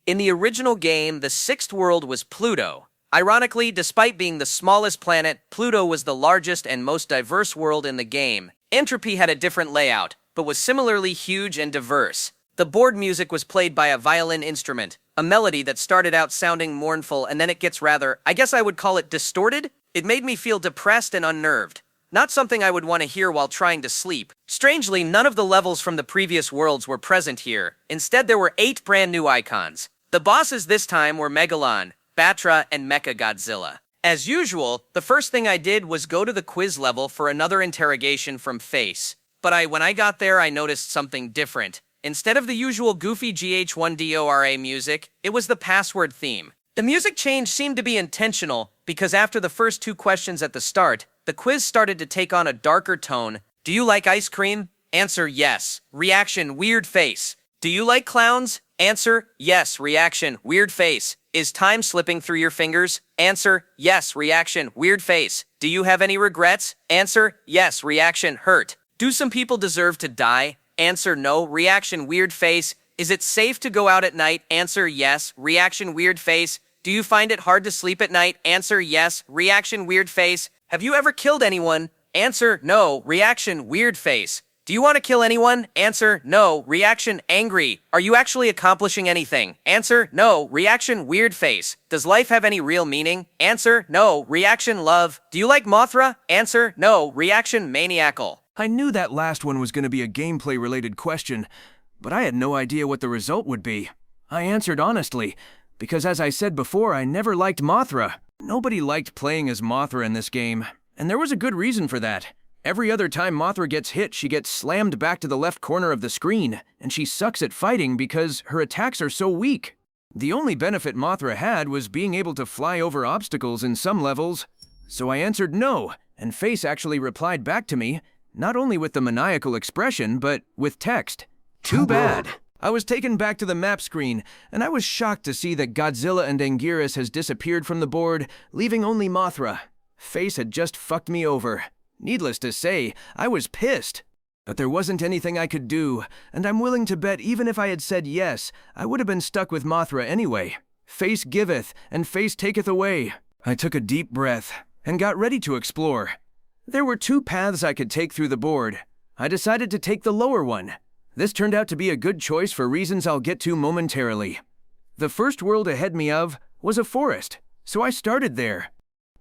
In the original game, the sixth world was Pluto. Ironically, despite being the smallest planet, Pluto was the largest and most diverse world in the game. Entropy had a different layout, but was similarly huge and diverse. The board music was played by a violin instrument, a melody that started out sounding mournful and then it gets rather, I guess I would call it distorted. It made me feel depressed and unnerved. Not something I would want to hear while trying to sleep. Strangely, none of the levels from the previous worlds were present here. Instead, there were 8 brand new icons. The bosses this time were Megalon, Batra, and Mecha Godzilla. As usual, the first thing I did was go to the quiz level for another interrogation from Face. But when I got there, I noticed something different. Instead of the usual goofy GH1DORA music, it was the password theme. The music change seemed to be intentional because after the first 2 questions at the start, the quiz started to take on a darker tone. Do you like ice cream? Answer, yes. Reaction, weird face. Do you like clowns? Answer, yes. Reaction, weird face. Is time slipping through your fingers? Answer, yes. Reaction, weird face. Do you have any regrets? Answer, yes. Reaction, hurt. Do some people deserve to die? Answer, no. Reaction, weird face. Is it safe to go out at night? Answer, yes. Reaction, weird face. Do you find it hard to sleep at night? Answer, yes. Reaction, weird face. Have you ever killed anyone? Answer, no. Reaction, weird face. Do you want to kill anyone? Answer, no. Reaction, angry. Are you actually accomplishing anything? Answer, no. Reaction, weird face. Does life have any real meaning? Answer, no. Reaction, love. Do you like Mothra? Answer, no. Reaction, maniacal. I knew that last one was going to be a gameplay-related question, but I had no idea what the result would be. I answered honestly, because as I said before, I never liked Mothra. Nobody liked playing as Mothra in this game, and there was a good reason for that. Every other time Mothra gets hit, she gets slammed back to the left corner of the screen, and she sucks at fighting because her attacks are so weak. The only benefit Mothra had was being able to fly over obstacles in some levels, so I answered no, and Face actually replied back to me, not only with the maniacal expression, but with text. Too bad. I was taken back to the map screen, and I was shocked to see that Godzilla and Anguirus has disappeared from the board, leaving only Mothra. Face had just fucked me over. Needless to say, I was pissed. But there wasn't anything I could do, and I'm willing to bet even if I had said yes, I would have been stuck with Mothra anyway. Face giveth, and face taketh away. I took a deep breath, and got ready to explore. There were 2 paths I could take through the board. I decided to take the lower one. This turned out to be a good choice for reasons I'll get to momentarily. The first world ahead me of was a forest, so I started there.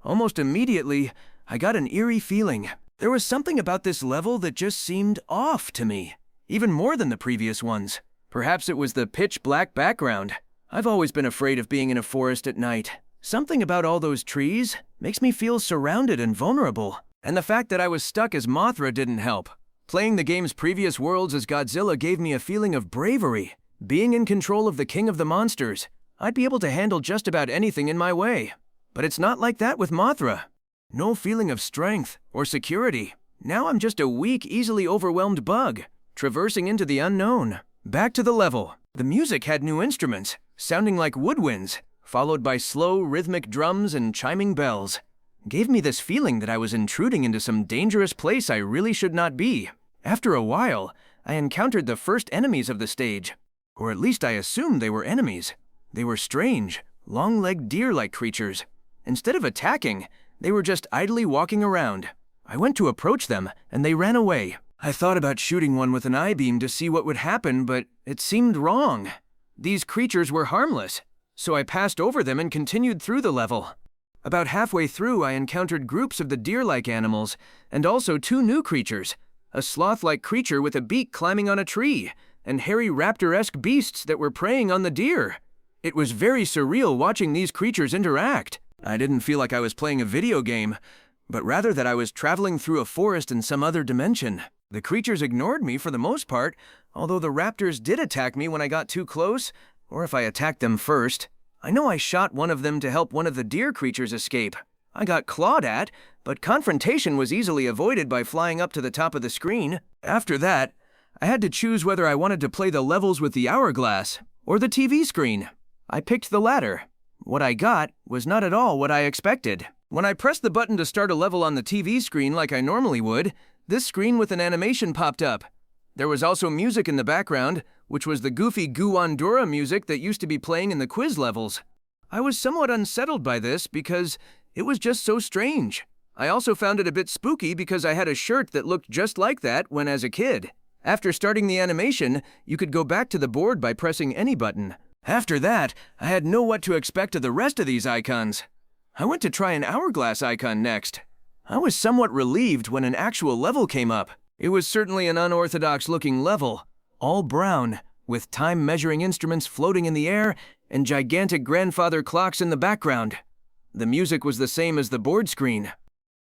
Almost immediately, I got an eerie feeling. There was something about this level that just seemed off to me, even more than the previous ones. Perhaps it was the pitch black background. I've always been afraid of being in a forest at night. Something about all those trees makes me feel surrounded and vulnerable. And the fact that I was stuck as Mothra didn't help. Playing the game's previous worlds as Godzilla gave me a feeling of bravery. Being in control of the king of the monsters, I'd be able to handle just about anything in my way. But it's not like that with Mothra. No feeling of strength or security. Now I'm just a weak, easily overwhelmed bug, traversing into the unknown. Back to the level. The music had new instruments, sounding like woodwinds, followed by slow, rhythmic drums and chiming bells. Gave me this feeling that I was intruding into some dangerous place I really should not be. After a while, I encountered the first enemies of the stage. Or at least I assumed they were enemies. They were strange, long-legged deer-like creatures. Instead of attacking, they were just idly walking around. I went to approach them, and they ran away. I thought about shooting one with an I-beam to see what would happen, but it seemed wrong. These creatures were harmless, so I passed over them and continued through the level. About halfway through, I encountered groups of the deer-like animals, and also 2 new creatures, a sloth-like creature with a beak climbing on a tree, and hairy raptor-esque beasts that were preying on the deer. It was very surreal watching these creatures interact. I didn't feel like I was playing a video game, but rather that I was traveling through a forest in some other dimension. The creatures ignored me for the most part, although the raptors did attack me when I got too close, or if I attacked them first. I know I shot one of them to help one of the deer creatures escape. I got clawed at, but confrontation was easily avoided by flying up to the top of the screen. After that, I had to choose whether I wanted to play the levels with the hourglass or the TV screen. I picked the latter. What I got was not at all what I expected. When I pressed the button to start a level on the TV screen like I normally would, this screen with an animation popped up. There was also music in the background, which was the goofy Goo-Ondura music that used to be playing in the quiz levels. I was somewhat unsettled by this because it was just so strange. I also found it a bit spooky because I had a shirt that looked just like that when as a kid. After starting the animation, you could go back to the board by pressing any button. After that, I had know what to expect of the rest of these icons. I went to try an hourglass icon next. I was somewhat relieved when an actual level came up. It was certainly an unorthodox-looking level, all brown, with time-measuring instruments floating in the air and gigantic grandfather clocks in the background. The music was the same as the board screen.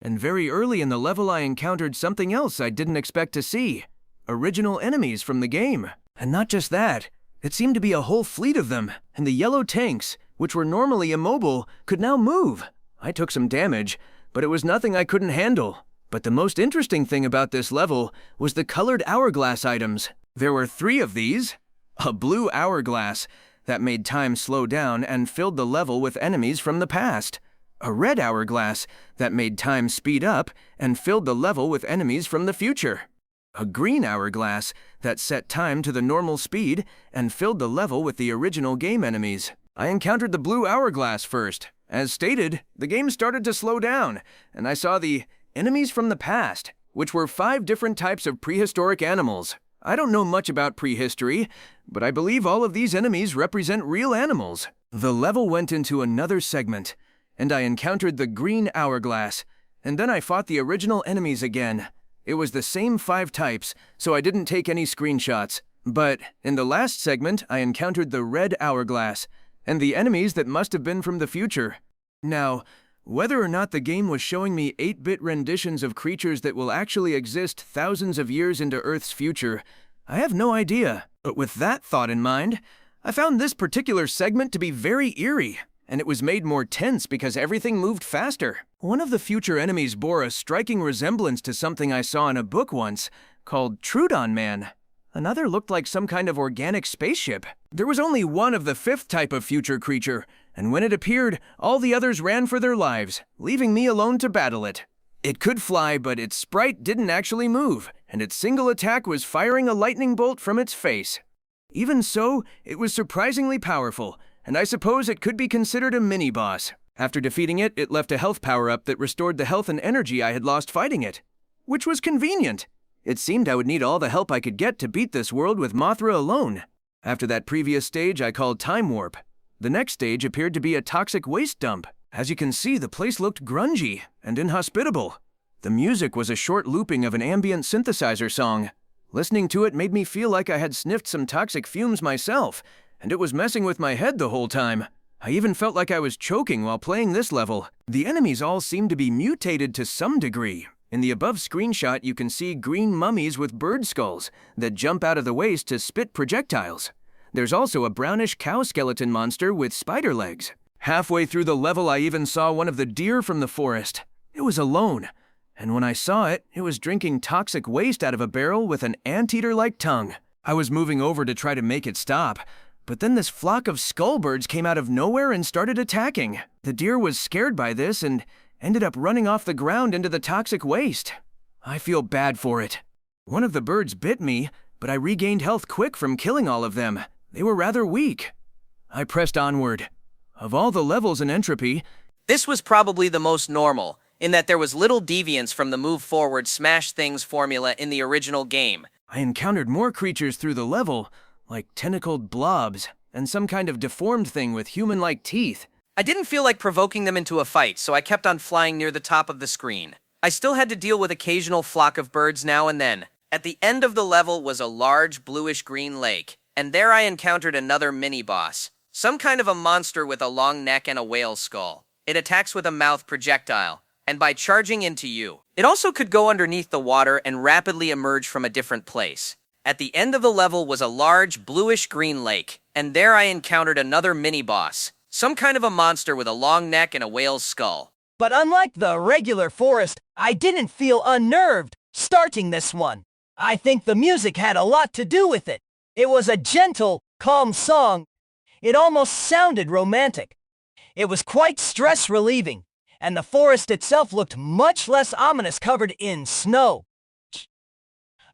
And very early in the level I encountered something else I didn't expect to see. Original enemies from the game. And not just that, it seemed to be a whole fleet of them, and the yellow tanks, which were normally immobile, could now move. I took some damage, but it was nothing I couldn't handle. But the most interesting thing about this level was the colored hourglass items. There were 3 of these. A blue hourglass that made time slow down and filled the level with enemies from the past. A red hourglass that made time speed up and filled the level with enemies from the future. A green hourglass that set time to the normal speed and filled the level with the original game enemies. I encountered the blue hourglass first. As stated, the game started to slow down, and I saw the enemies from the past, which were 5 different types of prehistoric animals. I don't know much about prehistory, but I believe all of these enemies represent real animals. The level went into another segment, and I encountered the green hourglass, and then I fought the original enemies again. It was the same 5 types, so I didn't take any screenshots. But in the last segment, I encountered the red hourglass, and the enemies that must have been from the future. Now, whether or not the game was showing me 8-bit renditions of creatures that will actually exist thousands of years into Earth's future, I have no idea. But with that thought in mind, I found this particular segment to be very eerie, and it was made more tense because everything moved faster. One of the future enemies bore a striking resemblance to something I saw in a book once, called Trudon Man. Another looked like some kind of organic spaceship. There was only one of the 5th type of future creature, and when it appeared, all the others ran for their lives, leaving me alone to battle it. It could fly, but its sprite didn't actually move, and its single attack was firing a lightning bolt from its face. Even so, it was surprisingly powerful, and I suppose it could be considered a mini-boss. After defeating it, it left a health power-up that restored the health and energy I had lost fighting it, which was convenient. It seemed I would need all the help I could get to beat this world with Mothra alone. After that previous stage I called Time Warp. The next stage appeared to be a toxic waste dump. As you can see, the place looked grungy and inhospitable. The music was a short looping of an ambient synthesizer song. Listening to it made me feel like I had sniffed some toxic fumes myself, and it was messing with my head the whole time. I even felt like I was choking while playing this level. The enemies all seemed to be mutated to some degree. In the above screenshot, you can see green mummies with bird skulls that jump out of the waist to spit projectiles. There's also a brownish cow skeleton monster with spider legs. Halfway through the level, I even saw one of the deer from the forest. It was alone, and when I saw it, it was drinking toxic waste out of a barrel with an anteater-like tongue. I was moving over to try to make it stop, but then this flock of skullbirds came out of nowhere and started attacking. The deer was scared by this and ended up running off the ground into the toxic waste. I feel bad for it. One of the birds bit me, but I regained health quick from killing all of them. They were rather weak. I pressed onward. Of all the levels in Entropy, This was probably the most normal, in that there was little deviance from the move forward smash things formula in the original game. I encountered more creatures through the level, like tentacled blobs and some kind of deformed thing with human-like teeth. I didn't feel like provoking them into a fight, so I kept on flying near the top of the screen. I still had to deal with occasional flock of birds now and then. At the end of the level was a large bluish-green lake, and there I encountered another mini-boss. Some kind of a monster with a long neck and a whale skull. It attacks with a mouth projectile, and by charging into you. It also could go underneath the water and rapidly emerge from a different place. At the end of the level was a large bluish-green lake, and there I encountered another mini-boss. Some kind of a monster with a long neck and a whale's skull. But unlike the regular forest, I didn't feel unnerved starting this one. I think the music had a lot to do with it. It was a gentle, calm song. It almost sounded romantic. It was quite stress-relieving, and the forest itself looked much less ominous covered in snow.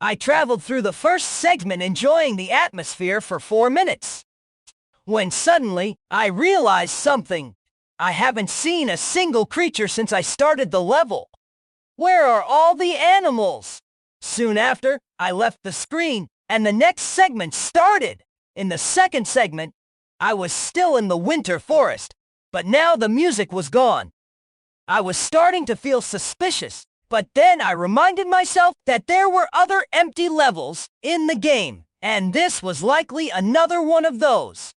I traveled through the first segment enjoying the atmosphere for 4 minutes. When suddenly, I realized something. I haven't seen a single creature since I started the level. Where are all the animals? Soon after, I left the screen, and the next segment started. In the second segment, I was still in the winter forest, but now the music was gone. I was starting to feel suspicious, but then I reminded myself that there were other empty levels in the game, and this was likely another one of those.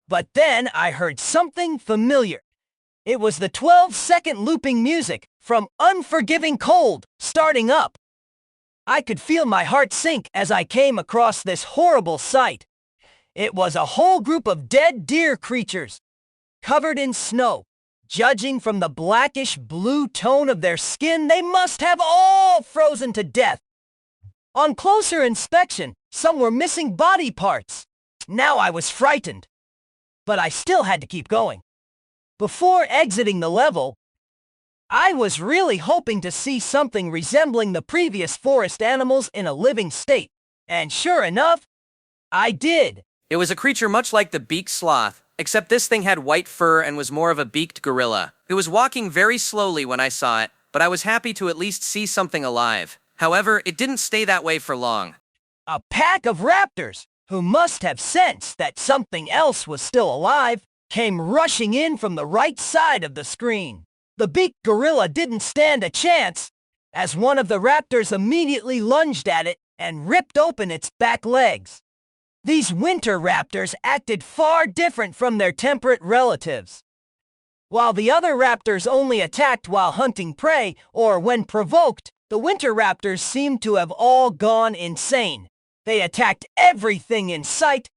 But then I heard something familiar. It was the 12-second looping music from Unforgiving Cold starting up. I could feel my heart sink as I came across this horrible sight. It was a whole group of dead deer creatures, covered in snow. Judging from the blackish blue tone of their skin, they must have all frozen to death. On closer inspection, some were missing body parts. Now I was frightened, but I still had to keep going. Before exiting the level, I was really hoping to see something resembling the previous forest animals in a living state. And sure enough, I did. It was a creature much like the beaked sloth, except this thing had white fur and was more of a beaked gorilla. It was walking very slowly when I saw it, but I was happy to at least see something alive. However, it didn't stay that way for long. A pack of raptors, who must have sensed that something else was still alive, came rushing in from the right side of the screen. The beaked gorilla didn't stand a chance, as one of the raptors immediately lunged at it and ripped open its back legs. These winter raptors acted far different from their temperate relatives. While the other raptors only attacked while hunting prey or when provoked, the winter raptors seemed to have all gone insane. They attacked everything in sight.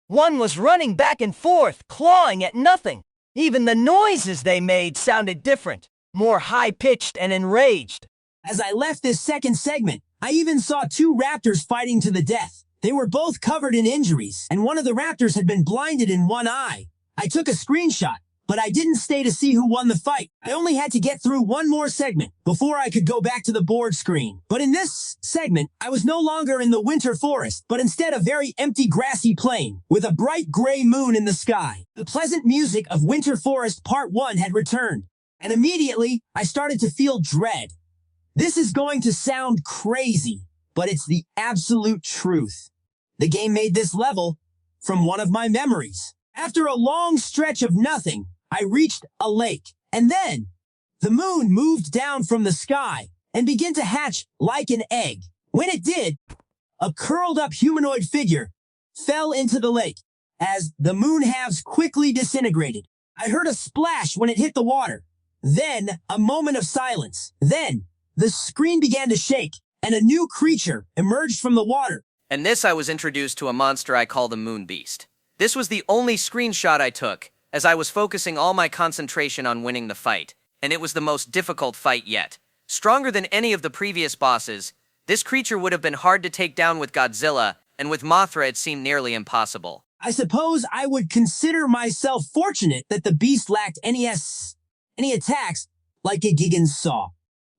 One was running back and forth, clawing at nothing. Even the noises they made sounded different, more high-pitched and enraged. As I left this second segment, I even saw two raptors fighting to the death. They were both covered in injuries, and one of the raptors had been blinded in one eye. I took a screenshot, but I didn't stay to see who won the fight. I only had to get through one more segment before I could go back to the board screen. But in this segment, I was no longer in the winter forest, but instead a very empty grassy plain with a bright gray moon in the sky. The pleasant music of Winter Forest Part 1 had returned, and immediately I started to feel dread. This is going to sound crazy, but it's the absolute truth. The game made this level from one of my memories. After a long stretch of nothing, I reached a lake, and then the moon moved down from the sky and began to hatch like an egg. When it did, a curled up humanoid figure fell into the lake as the moon halves quickly disintegrated. I heard a splash when it hit the water. Then a moment of silence. Then the screen began to shake and a new creature emerged from the water. And this I was introduced to a monster I call the Moon Beast. This was the only screenshot I took, as I was focusing all my concentration on winning the fight, and it was the most difficult fight yet. Stronger than any of the previous bosses, this creature would have been hard to take down with Godzilla, and with Mothra it seemed nearly impossible. I suppose I would consider myself fortunate that the beast lacked any attacks like a Gigan's Saw,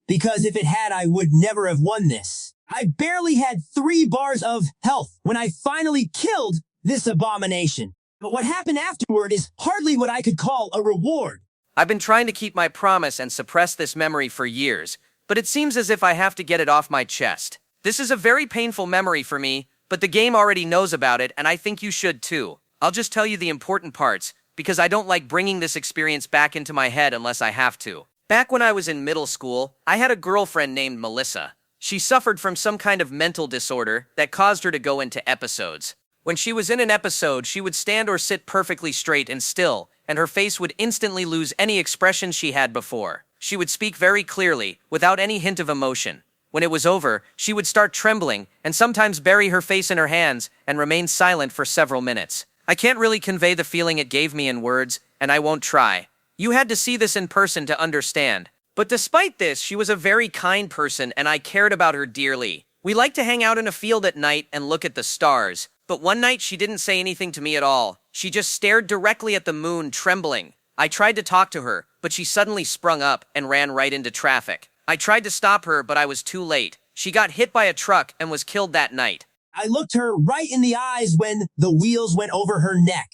because if it had I would never have won this. I barely had 3 bars of health when I finally killed this abomination. But what happened afterward is hardly what I could call a reward. I've been trying to keep my promise and suppress this memory for years, but it seems as if I have to get it off my chest. This is a very painful memory for me, but the game already knows about it, and I think you should too. I'll just tell you the important parts, because I don't like bringing this experience back into my head unless I have to. Back when I was in middle school, I had a girlfriend named Melissa. She suffered from some kind of mental disorder that caused her to go into episodes. When she was in an episode, she would stand or sit perfectly straight and still, and her face would instantly lose any expression she had before. She would speak very clearly, without any hint of emotion. When it was over, she would start trembling, and sometimes bury her face in her hands, and remain silent for several minutes. I can't really convey the feeling it gave me in words, and I won't try. You had to see this in person to understand. But despite this, she was a very kind person, and I cared about her dearly. We liked to hang out in a field at night and look at the stars. But one night she didn't say anything to me at all. She just stared directly at the moon, trembling. I tried to talk to her, but she suddenly sprung up and ran right into traffic. I tried to stop her, but I was too late. She got hit by a truck and was killed that night. I looked her right in the eyes when the wheels went over her neck.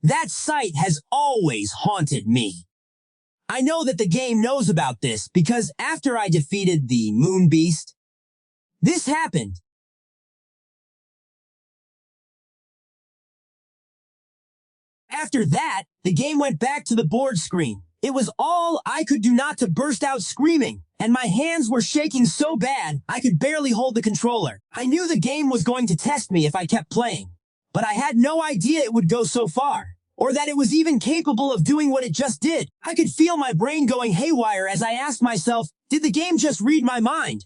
That sight has always haunted me. I know that the game knows about this because after I defeated the Moon Beast, this happened. After that, the game went back to the board screen. It was all I could do not to burst out screaming, and my hands were shaking so bad I could barely hold the controller. I knew the game was going to test me if I kept playing, but I had no idea it would go so far, or that it was even capable of doing what it just did. I could feel my brain going haywire as I asked myself, did the game just read my mind?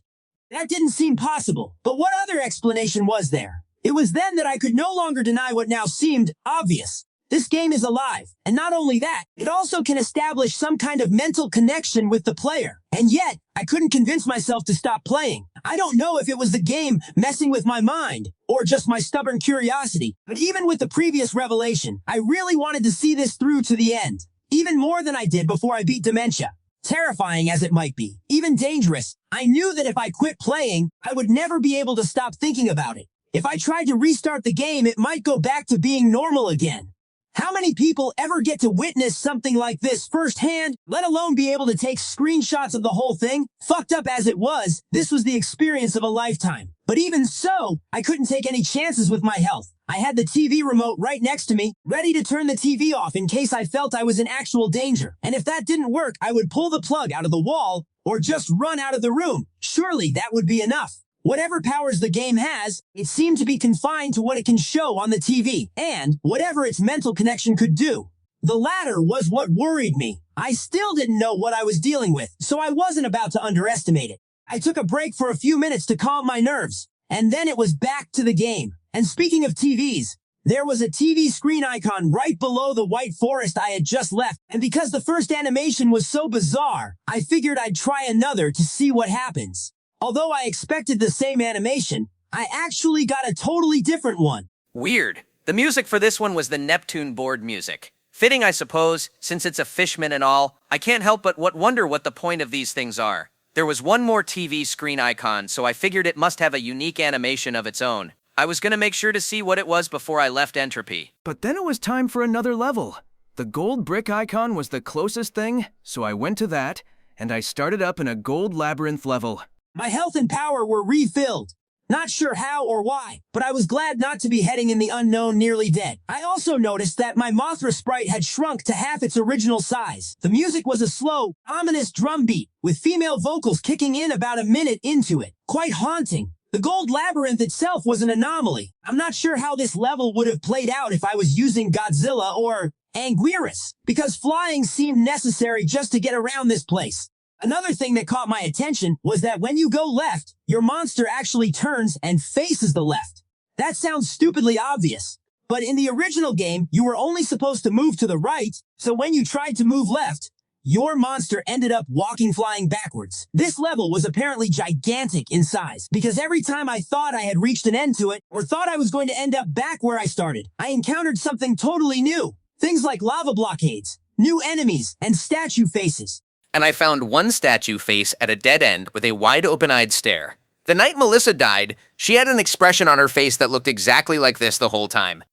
That didn't seem possible, but what other explanation was there? It was then that I could no longer deny what now seemed obvious. This game is alive, and not only that, it also can establish some kind of mental connection with the player. And yet, I couldn't convince myself to stop playing. I don't know if it was the game messing with my mind, or just my stubborn curiosity, but even with the previous revelation, I really wanted to see this through to the end. Even more than I did before I beat Dementia. Terrifying as it might be, even dangerous, I knew that if I quit playing, I would never be able to stop thinking about it. If I tried to restart the game, it might go back to being normal again. How many people ever get to witness something like this firsthand, let alone be able to take screenshots of the whole thing? Fucked up as it was, this was the experience of a lifetime. But even so, I couldn't take any chances with my health. I had the TV remote right next to me, ready to turn the TV off in case I felt I was in actual danger. And if that didn't work, I would pull the plug out of the wall or just run out of the room. Surely that would be enough. Whatever powers the game has, it seemed to be confined to what it can show on the TV, and whatever its mental connection could do. The latter was what worried me. I still didn't know what I was dealing with, so I wasn't about to underestimate it. I took a break for a few minutes to calm my nerves, and then it was back to the game. And speaking of TVs, there was a TV screen icon right below the white forest I had just left, and because the first animation was so bizarre, I figured I'd try another to see what happens. Although I expected the same animation, I actually got a totally different one. Weird. The music for this one was the Neptune board music. Fitting, I suppose, since it's a fishman and all. I can't help but wonder what the point of these things are. There was one more TV screen icon, so I figured it must have a unique animation of its own. I was gonna make sure to see what it was before I left Entropy. But then it was time for another level. The gold brick icon was the closest thing, so I went to that, and I started up in a gold labyrinth level. My health and power were refilled. Not sure how or why, but I was glad not to be heading in the unknown nearly dead. I also noticed that my Mothra sprite had shrunk to half its original size. The music was a slow, ominous drum beat, with female vocals kicking in about a minute into it. Quite haunting. The gold labyrinth itself was an anomaly. I'm not sure how this level would have played out if I was using Godzilla or Anguirus, because flying seemed necessary just to get around this place. Another thing that caught my attention was that when you go left, your monster actually turns and faces the left. That sounds stupidly obvious, but in the original game, you were only supposed to move to the right, so when you tried to move left, your monster ended up flying backwards. This level was apparently gigantic in size, because every time I thought I had reached an end to it, or thought I was going to end up back where I started, I encountered something totally new. Things like lava blockades, new enemies, and statue faces. And I found one statue face at a dead end with a wide open-eyed stare. The night Melissa died, she had an expression on her face that looked exactly like this the whole time.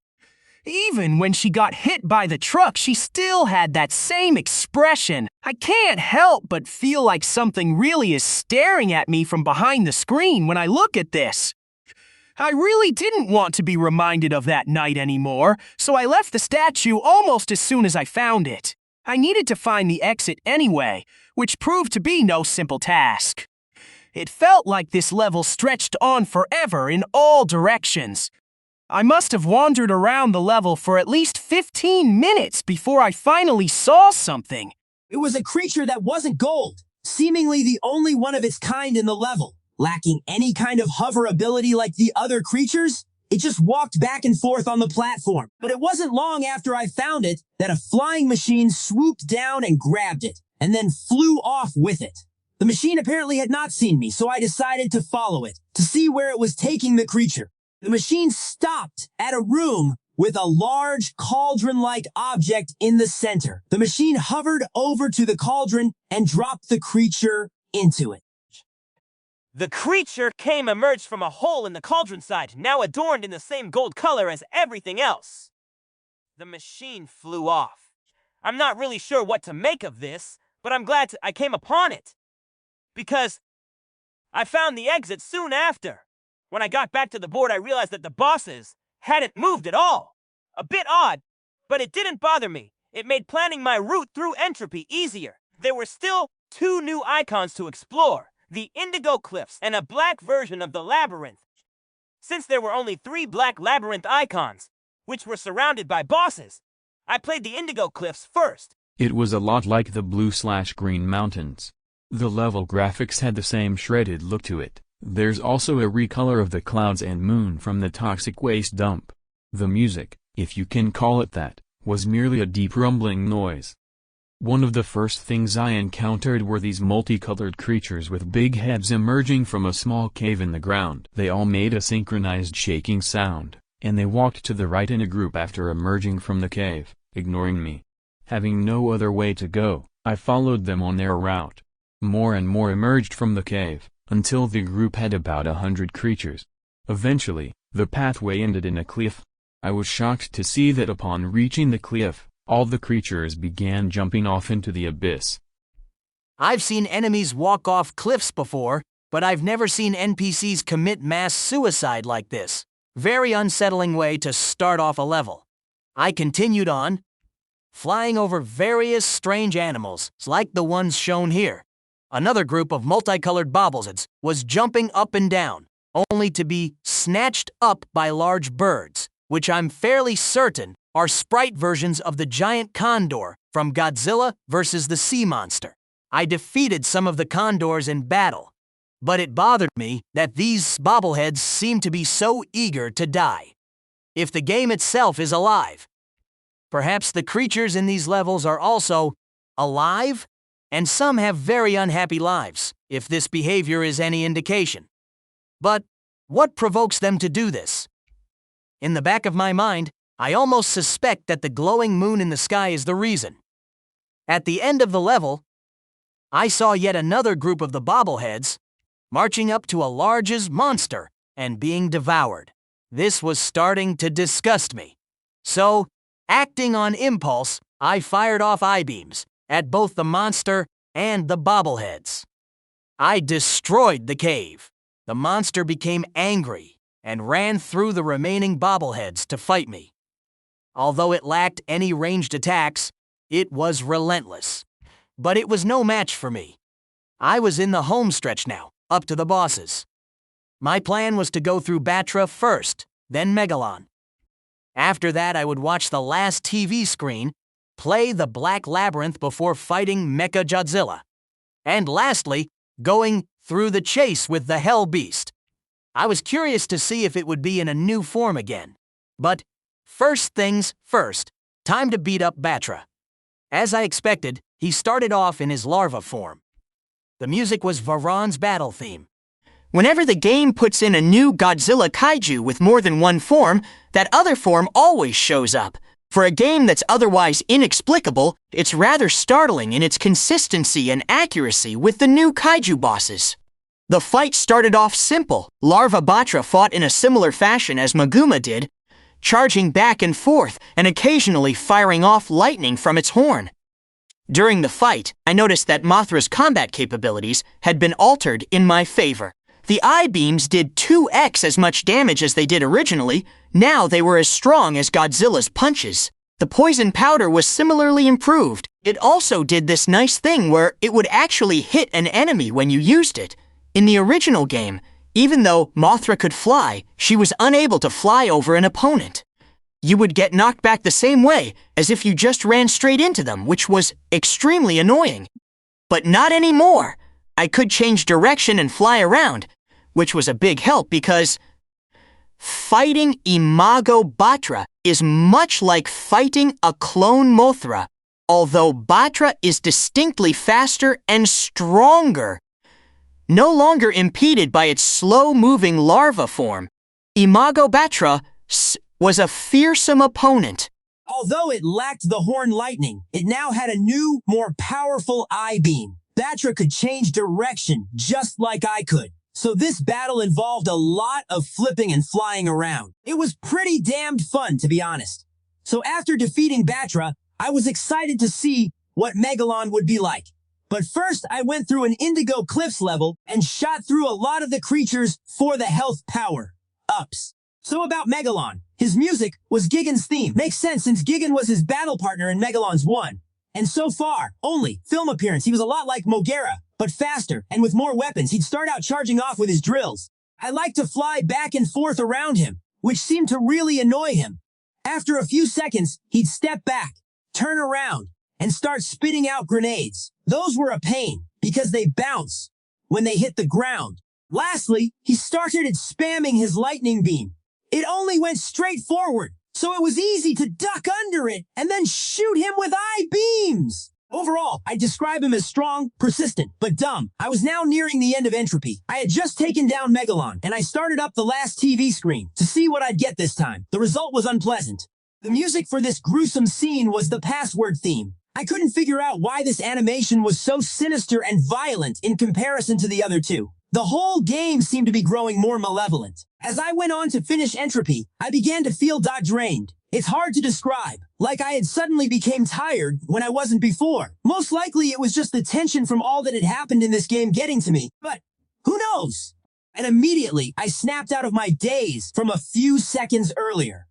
Even when she got hit by the truck, she still had that same expression. I can't help but feel like something really is staring at me from behind the screen when I look at this. I really didn't want to be reminded of that night anymore, so I left the statue almost as soon as I found it. I needed to find the exit anyway, which proved to be no simple task. It felt like this level stretched on forever in all directions. I must have wandered around the level for at least 15 minutes before I finally saw something. It was a creature that wasn't gold, seemingly the only one of its kind in the level, lacking any kind of hover ability like the other creatures. It just walked back and forth on the platform. But it wasn't long after I found it that a flying machine swooped down and grabbed it, and then flew off with it. The machine apparently had not seen me, so I decided to follow it, to see where it was taking the creature. The machine stopped at a room with a large cauldron-like object in the center. The machine hovered over to the cauldron and dropped the creature into it. The creature emerged from a hole in the cauldron side, now adorned in the same gold color as everything else. The machine flew off. I'm not really sure what to make of this, but I'm glad I came upon it. Because I found the exit soon after. When I got back to the board, I realized that the bosses hadn't moved at all. A bit odd, but it didn't bother me. It made planning my route through Entropy easier. There were still 2 new icons to explore, the Indigo Cliffs and a black version of the labyrinth. Since there were only 3 black labyrinth icons, which were surrounded by bosses, I played the Indigo Cliffs first. It was a lot like the blue/green mountains. The level graphics had the same shredded look to it. There's also a recolor of the clouds and moon from the toxic waste dump. The music, if you can call it that, was merely a deep rumbling noise. One of the first things I encountered were these multicolored creatures with big heads emerging from a small cave in the ground. They all made a synchronized shaking sound, and they walked to the right in a group after emerging from the cave, ignoring me. Having no other way to go, I followed them on their route. More and more emerged from the cave, until the group had about 100 creatures. Eventually, the pathway ended in a cliff. I was shocked to see that upon reaching the cliff, all the creatures began jumping off into the abyss. I've seen enemies walk off cliffs before, but I've never seen NPCs commit mass suicide like this. Very unsettling way to start off a level. I continued on, flying over various strange animals, like the ones shown here. Another group of multicolored bobbleheads was jumping up and down, only to be snatched up by large birds, which I'm fairly certain are sprite versions of the giant condor from Godzilla vs. the Sea Monster. I defeated some of the condors in battle, but it bothered me that these bobbleheads seem to be so eager to die. If the game itself is alive, perhaps the creatures in these levels are also alive, and some have very unhappy lives, if this behavior is any indication. But what provokes them to do this? In the back of my mind, I almost suspect that the glowing moon in the sky is the reason. At the end of the level, I saw yet another group of the bobbleheads marching up to a largest monster and being devoured. This was starting to disgust me. So, acting on impulse, I fired off I-beams at both the monster and the bobbleheads. I destroyed the cave. The monster became angry and ran through the remaining bobbleheads to fight me. Although it lacked any ranged attacks, it was relentless. But it was no match for me. I was in the home stretch now, up to the bosses. My plan was to go through Batra first, then Megalon. After that, I would watch the last TV screen, play the Black Labyrinth before fighting Mecha Godzilla. And lastly, going through the chase with the Hell Beast. I was curious to see if it would be in a new form again. But first things first, time to beat up Batra. As I expected, he started off in his larva form. The music was Varan's battle theme. Whenever the game puts in a new Godzilla kaiju with more than one form, that other form always shows up. For a game that's otherwise inexplicable, it's rather startling in its consistency and accuracy with the new kaiju bosses. The fight started off simple. Larva Batra fought in a similar fashion as Maguma did, charging back and forth and occasionally firing off lightning from its horn. During the fight, I noticed that Mothra's combat capabilities had been altered in my favor. The I-beams did 2x as much damage as they did originally. Now they were as strong as Godzilla's punches. The poison powder was similarly improved. It also did this nice thing where it would actually hit an enemy when you used it. In the original game, even though Mothra could fly, she was unable to fly over an opponent. You would get knocked back the same way as if you just ran straight into them, which was extremely annoying. But not anymore. I could change direction and fly around, which was a big help because fighting Imago Batra is much like fighting a clone Mothra, although Batra is distinctly faster and stronger. No longer impeded by its slow-moving larva form, Imago Batra was a fearsome opponent. Although it lacked the horn lightning, it now had a new, more powerful I-beam. Batra could change direction just like I could. so this battle involved a lot of flipping and flying around. It was pretty damned fun, to be honest. So after defeating Batra, I was excited to see what Megalon would be like. But first, I went through an Indigo Cliffs level and shot through a lot of the creatures for the health power-ups. So about Megalon, his music was Gigan's theme. Makes sense since Gigan was his battle partner in Megalon's 1. And so far, only film appearance, he was a lot like Mogera, but faster, and with more weapons. He'd start out charging off with his drills. I liked to fly back and forth around him, which seemed to really annoy him. After a few seconds, he'd step back, turn around, and start spitting out grenades. Those were a pain, because they bounce when they hit the ground. Lastly, he started spamming his lightning beam. It only went straight forward, so it was easy to duck under it and then shoot him with I-beams. Overall, I'd describe him as strong, persistent, but dumb. I was now nearing the end of Entropy. I had just taken down Megalon, and I started up the last TV screen to see what I'd get this time. The result was unpleasant. The music for this gruesome scene was the password theme. I couldn't figure out why this animation was so sinister and violent in comparison to the other two. The whole game seemed to be growing more malevolent. As I went on to finish Entropy, I began to feel drained. It's hard to describe, like I had suddenly became tired when I wasn't before. Most likely it was just the tension from all that had happened in this game getting to me, but who knows? And immediately I snapped out of my daze from a few seconds earlier.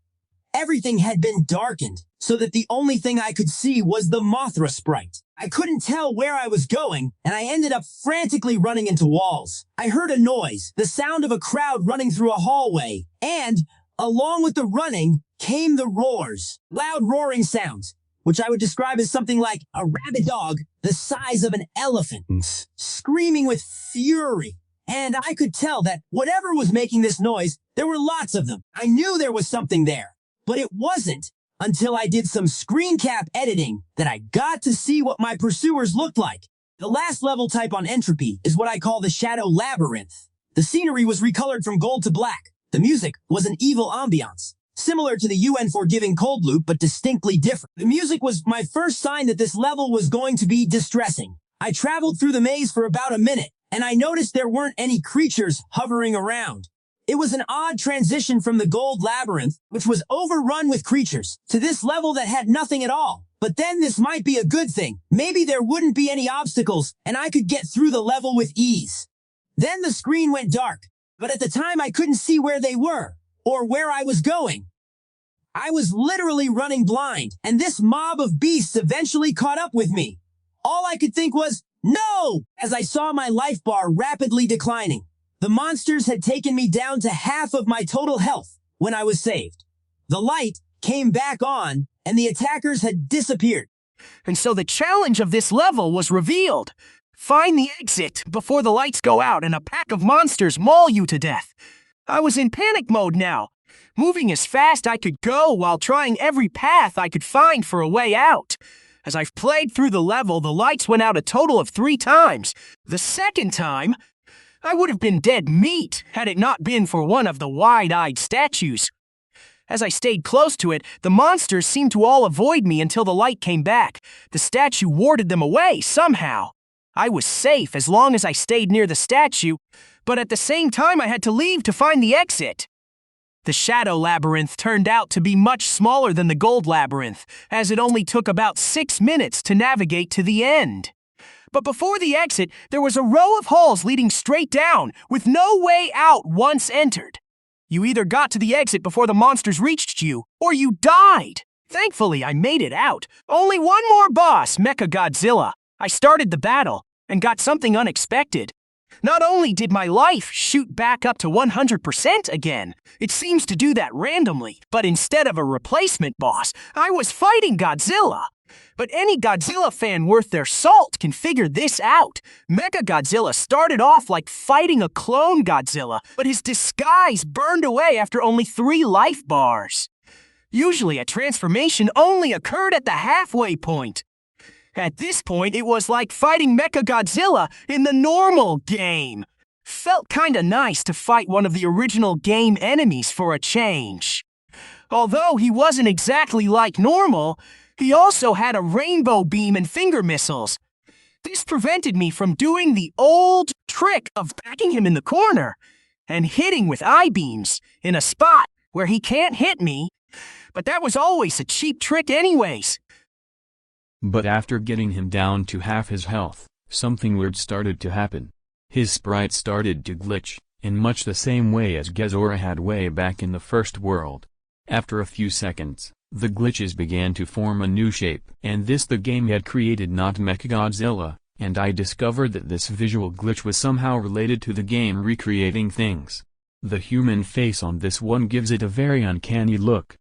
Everything had been darkened, so that the only thing I could see was the Mothra sprite. I couldn't tell where I was going, and I ended up frantically running into walls. I heard a noise, the sound of a crowd running through a hallway, and, along with the running, came the roars. Loud roaring sounds, which I would describe as something like a rabid dog the size of an elephant, screaming with fury. And I could tell that whatever was making this noise, there were lots of them. I knew there was something there. But it wasn't until I did some screen cap editing that I got to see what my pursuers looked like. The last level type on Entropy is what I call the Shadow Labyrinth. The scenery was recolored from gold to black. The music was an evil ambiance, similar to the UN Forgiving Cold Loop, but distinctly different. The music was my first sign that this level was going to be distressing. I traveled through the maze for about a minute, and I noticed there weren't any creatures hovering around. It was an odd transition from the Gold Labyrinth, which was overrun with creatures, to this level that had nothing at all. But then this might be a good thing. Maybe there wouldn't be any obstacles, and I could get through the level with ease. Then the screen went dark, but at the time I couldn't see where they were, or where I was going. I was literally running blind, and this mob of beasts eventually caught up with me. All I could think was, no! As I saw my life bar rapidly declining. The monsters had taken me down to half of my total health when I was saved. The light came back on, and the attackers had disappeared. And so the challenge of this level was revealed. Find the exit before the lights go out and a pack of monsters maul you to death. I was in panic mode now, moving as fast I could go while trying every path I could find for a way out. As I've played through the level, the lights went out a total of 3 times. The second time, I would have been dead meat had it not been for one of the wide-eyed statues. As I stayed close to it, the monsters seemed to all avoid me until the light came back. The statue warded them away somehow. I was safe as long as I stayed near the statue, but at the same time I had to leave to find the exit. The Shadow Labyrinth turned out to be much smaller than the Gold Labyrinth, as it only took about 6 minutes to navigate to the end. But before the exit, there was a row of halls leading straight down, with no way out once entered. You either got to the exit before the monsters reached you, or you died. Thankfully, I made it out. Only one more boss, Mecha Godzilla. I started the battle, and got something unexpected. Not only did my life shoot back up to 100% again, it seems to do that randomly, but instead of a replacement boss, I was fighting Godzilla. But any Godzilla fan worth their salt can figure this out. Mecha Godzilla started off like fighting a clone Godzilla, but his disguise burned away after only 3 life bars. Usually a transformation only occurred at the halfway point. At this point, it was like fighting Mecha Godzilla in the normal game. Felt kinda nice to fight one of the original game enemies for a change. Although he wasn't exactly like normal, he also had a rainbow beam and finger missiles. This prevented me from doing the old trick of backing him in the corner and hitting with I-beams in a spot where he can't hit me, but that was always a cheap trick anyways. But after getting him down to half his health, something weird started to happen. His sprite started to glitch, in much the same way as Gezora had way back in the first world. After a few seconds, the glitches began to form a new shape, and this the game had created, not Mechagodzilla, and I discovered that this visual glitch was somehow related to the game recreating things. The human face on this one gives it a very uncanny look.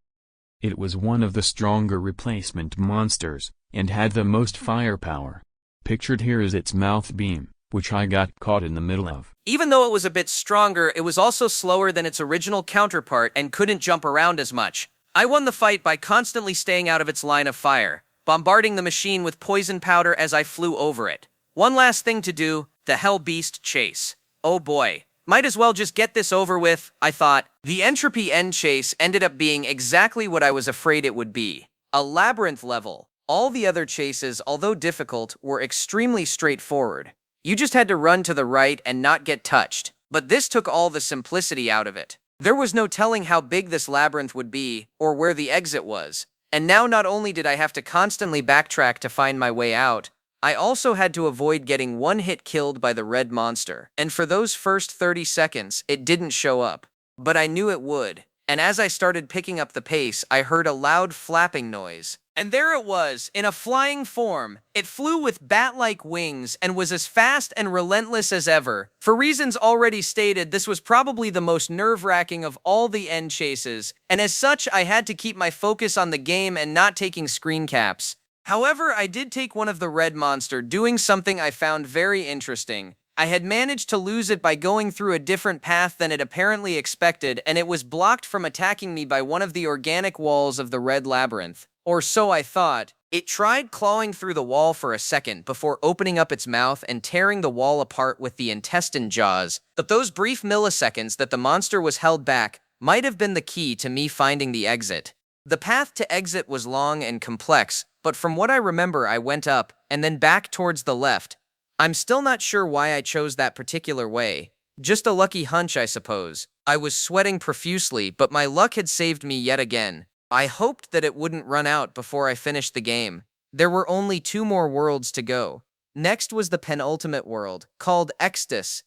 It was one of the stronger replacement monsters, and had the most firepower. Pictured here is its mouth beam, which I got caught in the middle of. Even though it was a bit stronger, it was also slower than its original counterpart and couldn't jump around as much. I won the fight by constantly staying out of its line of fire, bombarding the machine with poison powder as I flew over it. One last thing to do, the Hell Beast chase. Oh boy, might as well just get this over with, I thought. The Entropy End chase ended up being exactly what I was afraid it would be. A labyrinth level. All the other chases, although difficult, were extremely straightforward. You just had to run to the right and not get touched. But this took all the simplicity out of it. There was no telling how big this labyrinth would be, or where the exit was. And now not only did I have to constantly backtrack to find my way out, I also had to avoid getting one hit killed by the red monster. And for those first 30 seconds, it didn't show up. But I knew it would. And as I started picking up the pace, I heard a loud flapping noise. And there it was, in a flying form. It flew with bat-like wings and was as fast and relentless as ever. For reasons already stated, this was probably the most nerve-wracking of all the end chases, and as such, I had to keep my focus on the game and not taking screen caps. However, I did take one of the red monster, doing something I found very interesting. I had managed to lose it by going through a different path than it apparently expected, and it was blocked from attacking me by one of the organic walls of the red labyrinth. Or so I thought. It tried clawing through the wall for a second before opening up its mouth and tearing the wall apart with the intestine jaws. But those brief milliseconds that the monster was held back might have been the key to me finding the exit. The path to exit was long and complex, but from what I remember, I went up and then back towards the left. I'm still not sure why I chose that particular way. Just a lucky hunch, I suppose. I was sweating profusely, but my luck had saved me yet again. I hoped that it wouldn't run out before I finished the game. There were only 2 more worlds to go. Next was the penultimate world, called Extus.